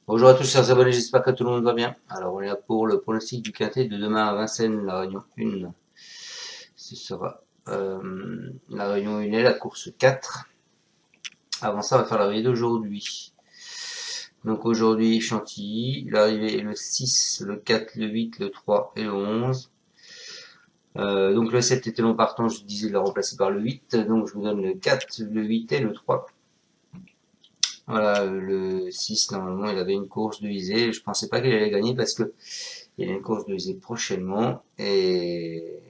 Bonjour à tous chers abonnés, j'espère que tout le monde va bien. Alors on est là pour le pronostic du quintet de demain à Vincennes, la réunion 1. Ce sera la réunion 1 et la course 4. Avant ça on va faire l'arrivée d'aujourd'hui. Donc aujourd'hui Chantilly, l'arrivée est le 6, le 4, le 8, le 3 et le 11. Donc le 7 était non partant, je disais de le remplacer par le 8, donc je vous donne le 4, le 8 et le 3. Voilà, le 6, normalement, il avait une course de visée. Je pensais pas qu'il allait gagner parce que il y a une course de visée prochainement. Et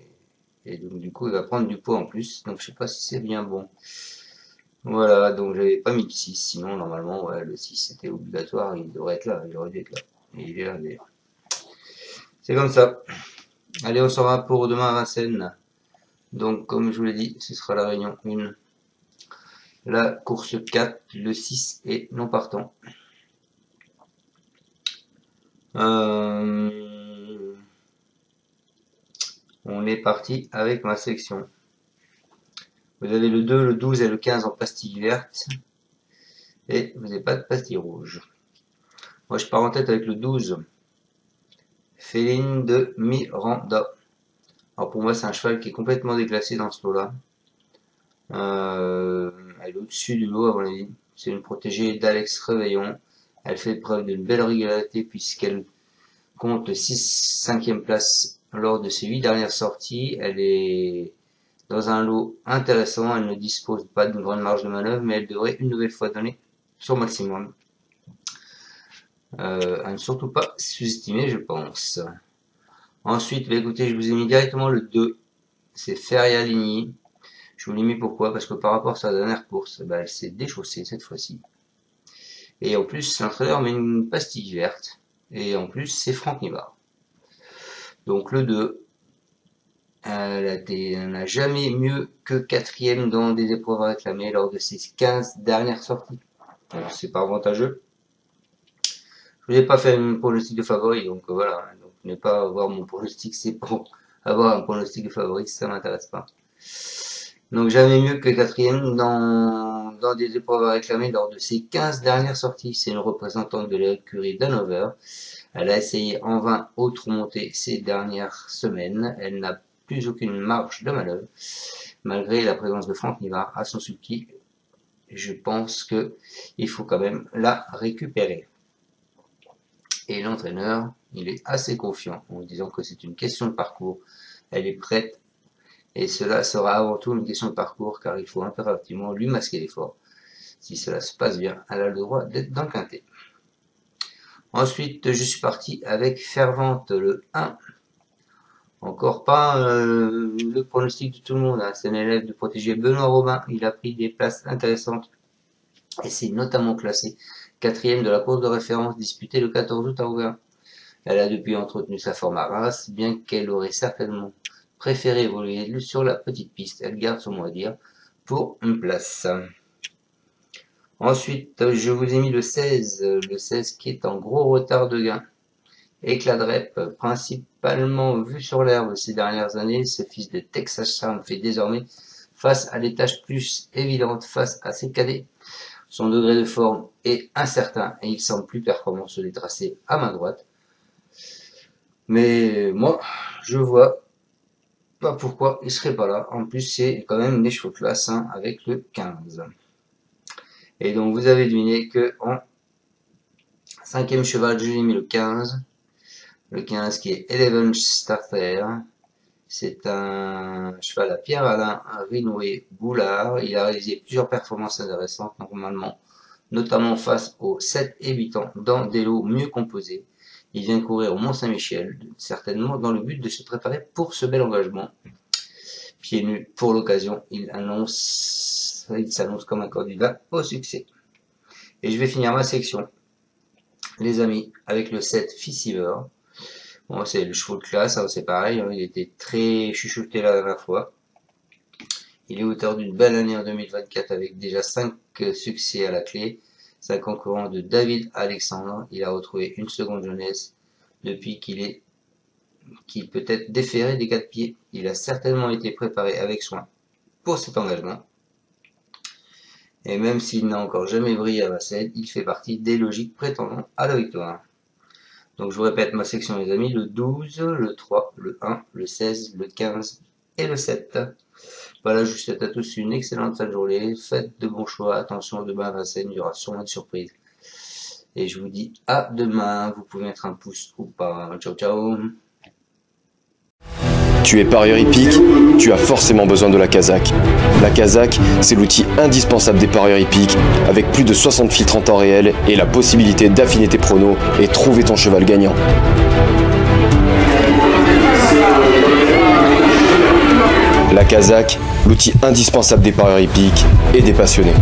donc, du coup, il va prendre du poids en plus. Donc, je sais pas si c'est bien bon. Voilà, donc j'avais pas mis le 6. Sinon, normalement, ouais, le 6 c'était obligatoire. Il devrait être là. Il aurait dû être là. Et il est là, d'ailleurs. C'est comme ça. Allez, on s'en va pour demain à Vincennes. Donc, comme je vous l'ai dit, ce sera la réunion 1. La course 4, le 6 est non partant. On est parti avec ma sélection. Vous avez le 2, le 12 et le 15 en pastille verte. Et vous n'avez pas de pastille rouge. Moi je pars en tête avec le 12. Féline de Miranda. Alors pour moi c'est un cheval qui est complètement déclassé dans ce lot-là. Elle est au-dessus du lot à mon avis. C'est une protégée d'Alex Réveillon. Elle fait preuve d'une belle régularité puisqu'elle compte 5e place lors de ses 8 dernières sorties. Elle est dans un lot intéressant. Elle ne dispose pas d'une grande marge de manœuvre, mais elle devrait une nouvelle fois donner son maximum. À ne surtout pas sous-estimer, je pense. Ensuite, bah, écoutez, je vous ai mis directement le 2. C'est Feria Ligny. Je vous l'ai mis pourquoi? Parce que par rapport à sa dernière course, bah, elle s'est déchaussée cette fois-ci. Et en plus, l'entraîneur met une pastille verte. Et en plus, c'est Franck Nivard. Donc le 2, elle n'a jamais mieux que 4e dans des épreuves à réclamer lors de ses 15 dernières sorties. Alors c'est pas avantageux. Je vous ai pas fait un pronostic de favori, donc voilà. Donc ne pas avoir mon pronostic, c'est pour avoir un pronostic de favori, ça m'intéresse pas. Donc jamais mieux que 4e dans des épreuves à réclamer lors de ses 15 dernières sorties. C'est une représentante de l'écurie d'Hanover. Elle a essayé en vain autre montée ces dernières semaines. Elle n'a plus aucune marge de manœuvre, malgré la présence de Franck Nivard à son sulky. Je pense que il faut quand même la récupérer. Et l'entraîneur, il est assez confiant en disant que c'est une question de parcours. Elle est prête. Et cela sera avant tout une question de parcours, car il faut impérativement lui masquer l'effort. Si cela se passe bien, elle a le droit d'être dans le quintet. Ensuite, je suis parti avec Fervente, le 1. Encore pas le pronostic de tout le monde. Hein. C'est un élève de protégé Benoît Robin. Il a pris des places intéressantes et s'est notamment classé 4e de la course de référence disputée le 14 août à Aubert. Elle a depuis entretenu sa forme à race, bien qu'elle aurait certainement préféré évoluer sur la petite piste. Elle garde son mot à dire pour une place. Ensuite, je vous ai mis le 16 qui est en gros retard de gain. Éclat de rep, principalement vu sur l'herbe ces dernières années, ce fils de Texas Charm fait désormais face à des tâches plus évidentes face à ses cadets. Son degré de forme est incertain et il semble plus performant sur les tracés à main droite. Mais moi, je vois pas pourquoi il serait pas là. En plus, c'est quand même des chevaux de classe hein, avec le 15. Et donc, vous avez deviné que en 5e cheval, j'ai mis le 15. Le 15 qui est Eleven Starter. C'est un cheval à Pierre-Alain Rinoué Boulard. Il a réalisé plusieurs performances intéressantes normalement, notamment face aux 7 et 8 ans dans des lots mieux composés. Il vient courir au Mont-Saint-Michel, certainement dans le but de se préparer pour ce bel engagement. Pieds nus pour l'occasion, il s'annonce comme un candidat au succès. Et je vais finir ma section, les amis, avec le 7 Fissiver. Bon, c'est le chevaux de classe, hein, c'est pareil, hein, il était très chuchoté la dernière fois. Il est auteur d'une belle année en 2024 avec déjà 5 succès à la clé. 5 concurrents de David Alexandre. Il a retrouvé une seconde jeunesse depuis qu'il peut être déféré des 4 pieds. Il a certainement été préparé avec soin pour cet engagement. Et même s'il n'a encore jamais brillé à Vincennes, il fait partie des logiques prétendant à la victoire. Donc je vous répète ma section les amis, le 12, le 3, le 1, le 16, le 15 et le 7. Voilà, je vous souhaite à tous une excellente fin de journée, faites de bons choix, attention demain à Vincennes, il y aura sûrement de surprises. Et je vous dis à demain, vous pouvez mettre un pouce ou pas, ciao ciao. Tu es parieur hippique, tu as forcément besoin de la Kazakh. La Kazakh, c'est l'outil indispensable des parieurs hippiques, avec plus de 60 filtres en temps réel et la possibilité d'affiner tes pronos et trouver ton cheval gagnant. La Kazakh, l'outil indispensable des parieurs hippiques et des passionnés.